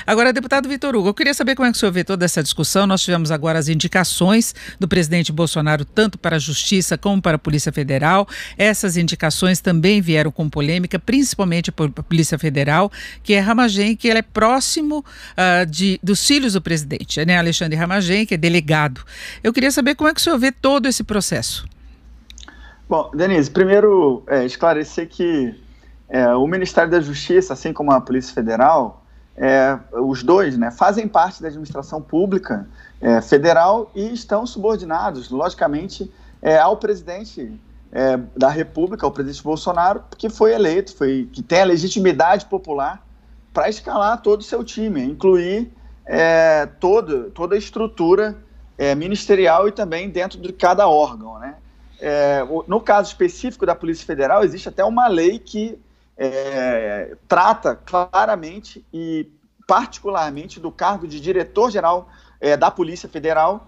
Agora, deputado Vitor Hugo, eu queria saber como é que o senhor vê toda essa discussão. Nós tivemos agora as indicações do presidente Bolsonaro, tanto para a Justiça como para a Polícia Federal. Essas indicações também vieram com polêmica, principalmente para a Polícia Federal, que é Ramagem, que ele é próximo dos filhos do presidente, né? Alexandre Ramagem, que é delegado. Eu queria saber como é que o senhor vê todo esse processo. Bom, Denise, primeiro esclarecer que o Ministério da Justiça, assim como a Polícia Federal, os dois, né, fazem parte da administração pública federal e estão subordinados, logicamente, ao presidente da República, ao presidente Bolsonaro, que foi eleito, que tem a legitimidade popular para escalar todo o seu time, incluir toda a estrutura ministerial e também dentro de cada órgão, né? No caso específico da Polícia Federal, existe até uma lei que trata claramente e particularmente do cargo de diretor-geral da Polícia Federal,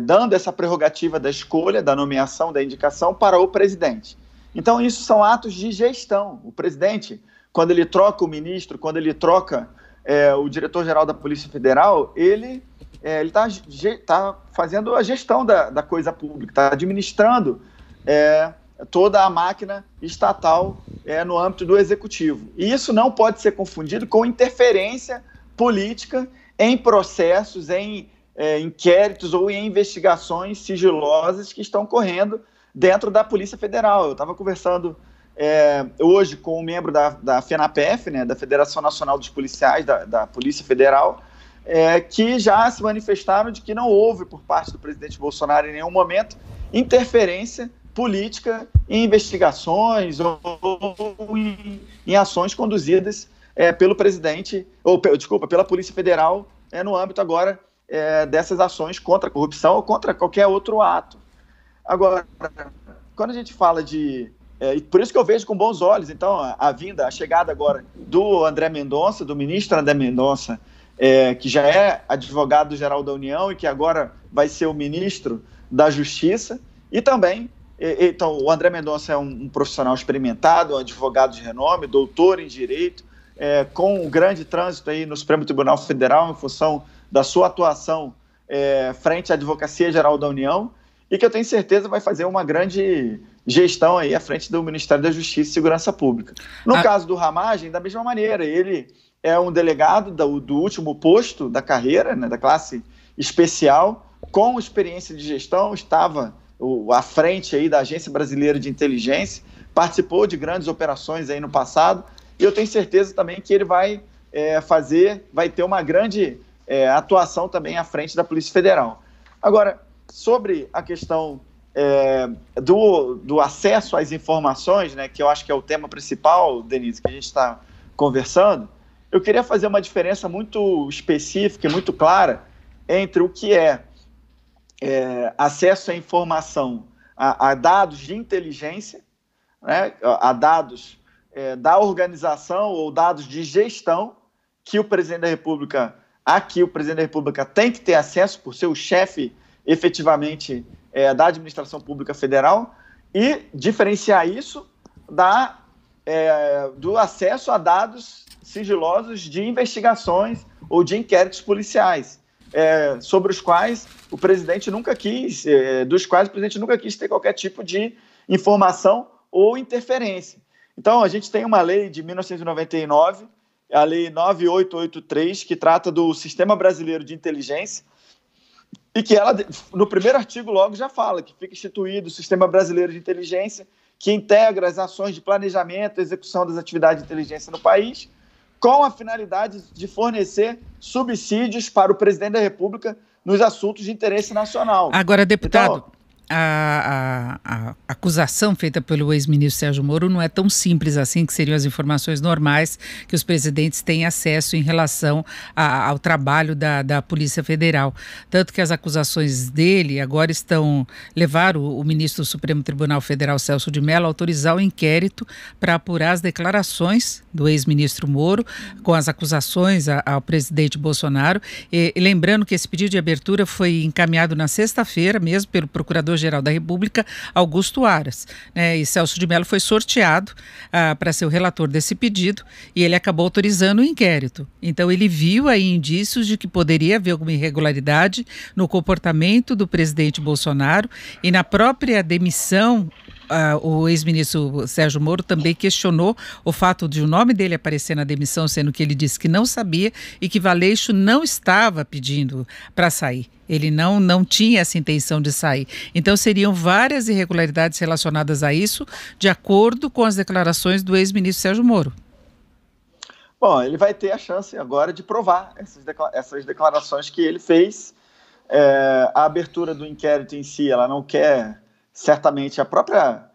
dando essa prerrogativa da escolha, da nomeação, da indicação para o presidente. Então, isso são atos de gestão. O presidente, quando ele troca o ministro, quando ele troca o diretor-geral da Polícia Federal, ele está fazendo a gestão da coisa pública, está administrando toda a máquina estatal no âmbito do executivo. E isso não pode ser confundido com interferência política em processos, em inquéritos ou em investigações sigilosas que estão correndo dentro da Polícia Federal. Eu estava conversando hoje com um membro da FENAPEF, né, da Federação Nacional dos Policiais, da Polícia Federal, que já se manifestaram de que não houve, por parte do presidente Bolsonaro, em nenhum momento, interferência política em investigações ou em ações conduzidas pelo presidente, pela Polícia Federal, no âmbito agora dessas ações contra a corrupção ou contra qualquer outro ato. Agora, quando a gente fala e por isso que eu vejo com bons olhos, então, a chegada agora do André Mendonça, do ministro André Mendonça, que já é advogado-geral da União e que agora vai ser o ministro da Justiça, e também, então, o André Mendonça é um profissional experimentado, um advogado de renome, doutor em Direito, com um grande trânsito aí no Supremo Tribunal Federal em função da sua atuação frente à Advocacia Geral da União, e que eu tenho certeza vai fazer uma grande gestão aí à frente do Ministério da Justiça e Segurança Pública. No caso do Ramagem, da mesma maneira, ele é um delegado do último posto da carreira, né, da classe especial, com experiência de gestão, estava à frente aí da Agência Brasileira de Inteligência, participou de grandes operações aí no passado, e eu tenho certeza também que ele vai ter uma grande atuação também à frente da Polícia Federal. Agora, sobre a questão do acesso às informações, né, que eu acho que é o tema principal, Denise, que a gente está conversando, eu queria fazer uma diferença muito específica e muito clara entre o que é acesso à informação, a dados de inteligência, né, a dados da organização ou dados de gestão que o presidente da República, tem que ter acesso por ser o chefe efetivamente da administração pública federal, e diferenciar isso do acesso a dados sigilosos de investigações ou de inquéritos policiais, sobre os quais o presidente nunca quis ter qualquer tipo de informação ou interferência. Então, a gente tem uma lei de 1999, a Lei 9883, que trata do Sistema Brasileiro de Inteligência, e que ela, no primeiro artigo, logo já fala que fica instituído o Sistema Brasileiro de Inteligência, que integra as ações de planejamento e execução das atividades de inteligência no país, com a finalidade de fornecer subsídios para o presidente da República nos assuntos de interesse nacional. Agora, deputado, a acusação feita pelo ex-ministro Sérgio Moro não é tão simples assim, que seriam as informações normais que os presidentes têm acesso em relação ao trabalho da Polícia Federal. Tanto que as acusações dele agora levaram o ministro do Supremo Tribunal Federal, Celso de Mello, a autorizar o inquérito para apurar as declarações do ex-ministro Moro com as acusações ao presidente Bolsonaro. E lembrando que esse pedido de abertura foi encaminhado na sexta-feira mesmo pelo procurador Procurador-Geral da República, Augusto Aras, né? E Celso de Mello foi sorteado para ser o relator desse pedido e ele acabou autorizando o inquérito. Então ele viu aí indícios de que poderia haver alguma irregularidade no comportamento do presidente Bolsonaro e na própria demissão. O ex-ministro Sérgio Moro também questionou o fato de o nome dele aparecer na demissão, sendo que ele disse que não sabia e que Valeixo não estava pedindo para sair. Ele não tinha essa intenção de sair. Então seriam várias irregularidades relacionadas a isso, de acordo com as declarações do ex-ministro Sérgio Moro. Bom, ele vai ter a chance agora de provar essas declarações que ele fez. A abertura do inquérito em si, ela não quer... Certamente, a própria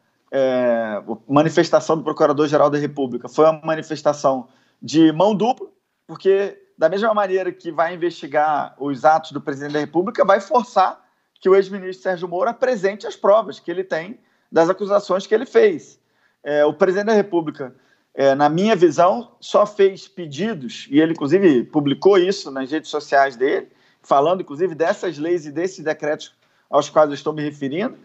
manifestação do Procurador-Geral da República foi uma manifestação de mão dupla, porque, da mesma maneira que vai investigar os atos do presidente da República, vai forçar que o ex-ministro Sérgio Moro apresente as provas que ele tem das acusações que ele fez. O presidente da República, na minha visão, só fez pedidos, e ele, inclusive, publicou isso nas redes sociais dele, falando, inclusive, dessas leis e desses decretos aos quais eu estou me referindo.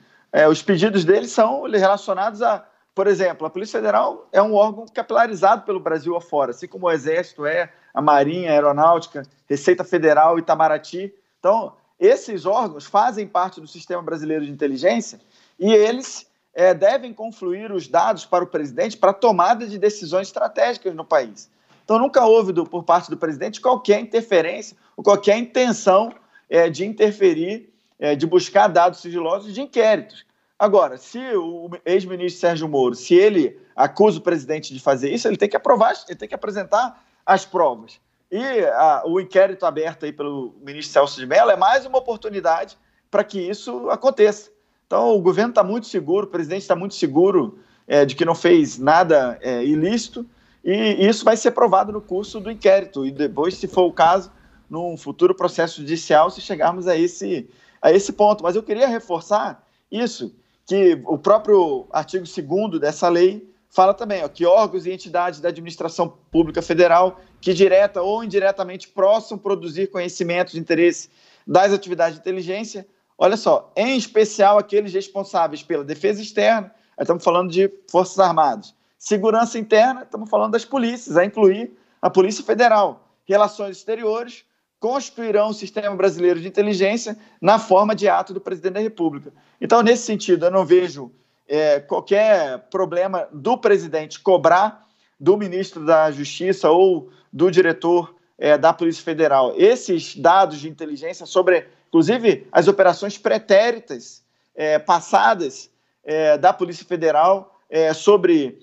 Os pedidos dele são relacionados a, por exemplo, a Polícia Federal é um órgão capilarizado pelo Brasil afora, assim como o Exército a Marinha, a Aeronáutica, Receita Federal, Itamaraty. Então, esses órgãos fazem parte do sistema brasileiro de inteligência e eles devem confluir os dados para o presidente para a tomada de decisões estratégicas no país. Então, nunca houve, por parte do presidente, qualquer interferência ou qualquer intenção de interferir, de buscar dados sigilosos de inquéritos. Agora, se o ex-ministro Sérgio Moro, se ele acusa o presidente de fazer isso, ele tem que aprovar, ele tem que apresentar as provas. E o inquérito aberto aí pelo ministro Celso de Mello é mais uma oportunidade para que isso aconteça. Então, o governo está muito seguro, o presidente está muito seguro de que não fez nada ilícito, e isso vai ser provado no curso do inquérito. E depois, se for o caso, num futuro processo judicial, se chegarmos a esse ponto. Mas eu queria reforçar isso, que o próprio artigo 2º dessa lei fala também que órgãos e entidades da administração pública federal que direta ou indiretamente possam produzir conhecimento de interesse das atividades de inteligência, olha só, em especial aqueles responsáveis pela defesa externa, estamos falando de Forças Armadas, segurança interna, estamos falando das polícias, a incluir a Polícia Federal, relações exteriores, constituirão o sistema brasileiro de inteligência na forma de ato do presidente da República. Então, nesse sentido, eu não vejo qualquer problema do presidente cobrar do ministro da Justiça ou do diretor da Polícia Federal esses dados de inteligência sobre, inclusive, as operações pretéritas passadas da Polícia Federal, sobre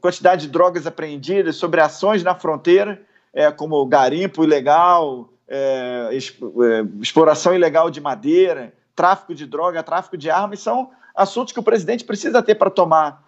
quantidade de drogas apreendidas, sobre ações na fronteira, como garimpo ilegal, exploração ilegal de madeira, tráfico de droga, tráfico de armas, são assuntos que o presidente precisa ter para tomar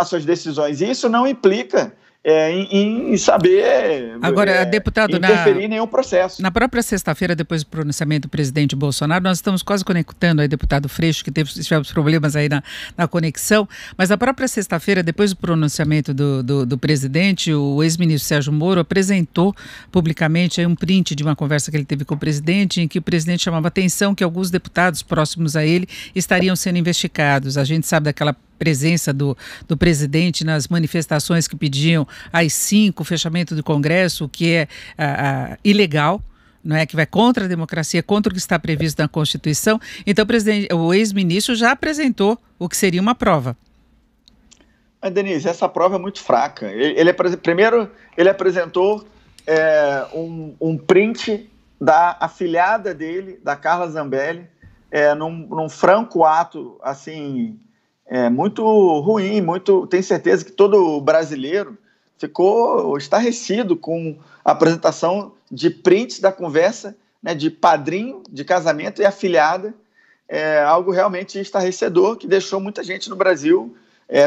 suas decisões. E isso não implica em saber agora, deputado, interferir em nenhum processo. Na própria sexta-feira, depois do pronunciamento do presidente Bolsonaro, nós estamos quase conectando aí, deputado Freixo, que tivemos problemas aí na conexão, mas na própria sexta-feira, depois do pronunciamento do presidente, o ex-ministro Sérgio Moro apresentou publicamente aí um print de uma conversa que ele teve com o presidente, em que o presidente chamava atenção que alguns deputados próximos a ele estariam sendo investigados. A gente sabe daquela presença do presidente nas manifestações que pediam às 5 o fechamento do Congresso, o que é ilegal, não é, que vai contra a democracia, contra o que está previsto na Constituição. Então o ex-ministro já apresentou o que seria uma prova. Mas, Denise, essa prova é muito fraca. Primeiro, ele apresentou um print da afilhada dele, da Carla Zambelli, num franco ato, assim, muito ruim, tenho certeza que todo brasileiro ficou estarrecido com a apresentação de prints da conversa, né, de padrinho de casamento e afilhada, algo realmente estarrecedor, que deixou muita gente no Brasil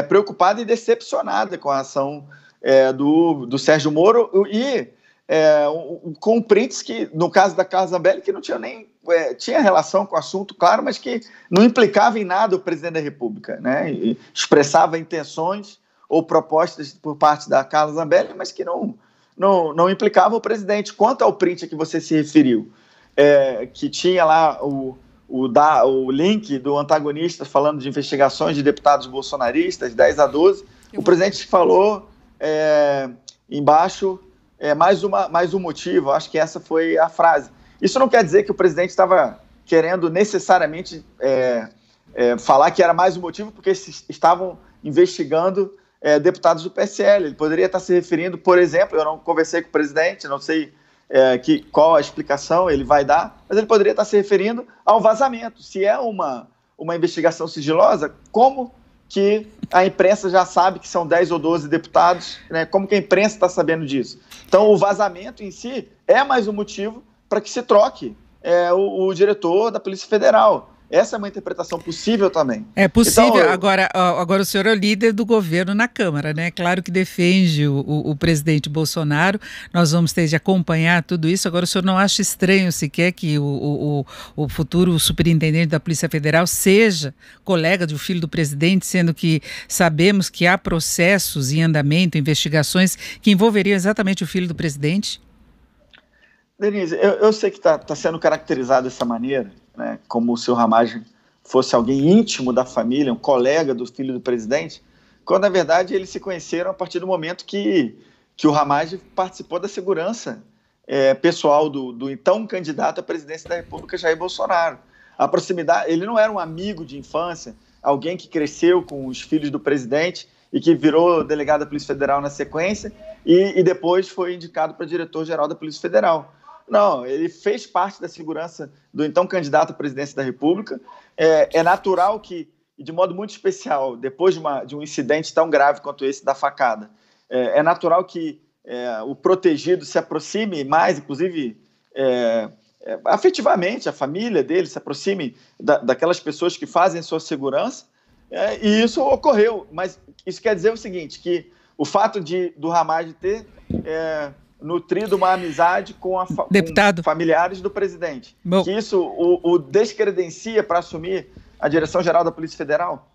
preocupada e decepcionada com a ação do Sérgio Moro e com prints que, no caso da Carla Zambelli, que não tinha nem tinha relação com o assunto, claro, mas que não implicava em nada o presidente da República, né? E expressava intenções ou propostas por parte da Carla Zambelli, mas que não implicava o presidente. Quanto ao print a que você se referiu, que tinha lá o o link do antagonista falando de investigações de deputados bolsonaristas, 10-12, o presidente falou embaixo, mais um motivo, acho que essa foi a frase. Isso não quer dizer que o presidente estava querendo necessariamente falar que era mais um motivo, porque estavam investigando deputados do PSL. Ele poderia estar se referindo, por exemplo, eu não conversei com o presidente, não sei qual a explicação ele vai dar, mas ele poderia estar se referindo ao vazamento. Se é uma investigação sigilosa, como que a imprensa já sabe que são 10 ou 12 deputados, né? Como que a imprensa está sabendo disso? Então, o vazamento em si é mais um motivo para que se troque o diretor da Polícia Federal. Essa é uma interpretação possível também. É possível. Então, agora o senhor é o líder do governo na Câmara, né? Claro que defende o presidente Bolsonaro. Nós vamos ter de acompanhar tudo isso. Agora, o senhor não acha estranho sequer que o futuro superintendente da Polícia Federal seja colega do filho do presidente, sendo que sabemos que há processos em andamento, investigações que envolveriam exatamente o filho do presidente? Denise, eu sei que está sendo caracterizado dessa maneira, né, como se o Ramagem fosse alguém íntimo da família, um colega do filho do presidente, quando na verdade eles se conheceram a partir do momento que o Ramagem participou da segurança pessoal do então candidato à presidência da República, Jair Bolsonaro. A proximidade, ele não era um amigo de infância, alguém que cresceu com os filhos do presidente e que virou delegado da Polícia Federal na sequência e depois foi indicado para diretor-geral da Polícia Federal. Não, ele fez parte da segurança do então candidato à presidência da República. É natural que, de modo muito especial, depois de um incidente tão grave quanto esse da facada, é natural que o protegido se aproxime mais, inclusive afetivamente, a família dele se aproxime daquelas pessoas que fazem sua segurança, e isso ocorreu. Mas isso quer dizer o seguinte, que o fato do Ramagem ter nutrido uma amizade com familiares do presidente, que isso o descredencia para assumir a direção-geral da Polícia Federal?